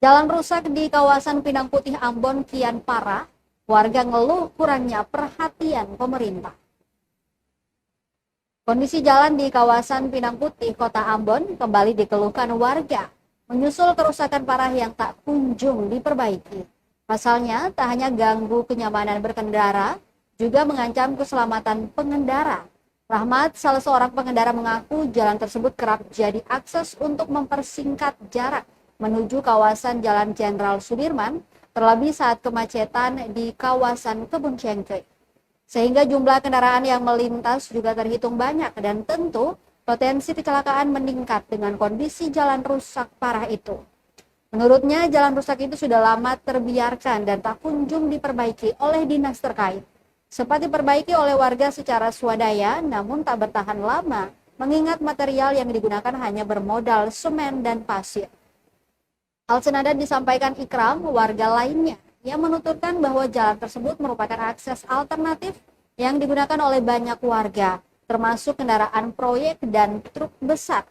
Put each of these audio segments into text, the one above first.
Jalan rusak di kawasan Pinang Putih Ambon kian parah, warga ngeluh kurangnya perhatian pemerintah. Kondisi jalan di kawasan Pinang Putih, Kota Ambon kembali dikeluhkan warga, menyusul kerusakan parah yang tak kunjung diperbaiki. Pasalnya, tak hanya ganggu kenyamanan berkendara, juga mengancam keselamatan pengendara. Rahmat, salah seorang pengendara, mengaku jalan tersebut kerap jadi akses untuk mempersingkat jarak menuju kawasan Jalan Jenderal Sudirman, terlebih saat kemacetan di kawasan Kebun Cengkeh. Sehingga jumlah kendaraan yang melintas juga terhitung banyak dan tentu potensi kecelakaan meningkat dengan kondisi jalan rusak parah itu. Menurutnya, jalan rusak itu sudah lama terbiarkan dan tak kunjung diperbaiki oleh dinas terkait. Sempat diperbaiki oleh warga secara swadaya, namun tak bertahan lama, mengingat material yang digunakan hanya bermodal semen dan pasir. Hal senada disampaikan Ikram, warga lainnya, yang menuturkan bahwa jalan tersebut merupakan akses alternatif yang digunakan oleh banyak warga, termasuk kendaraan proyek dan truk besar.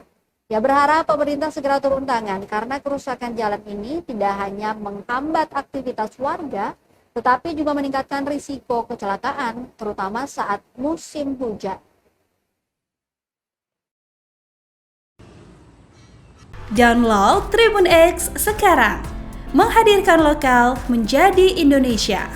Ia berharap pemerintah segera turun tangan karena kerusakan jalan ini tidak hanya menghambat aktivitas warga, tetapi juga meningkatkan risiko kecelakaan, terutama saat musim hujan. Download Tribun X sekarang, menghadirkan lokal menjadi Indonesia.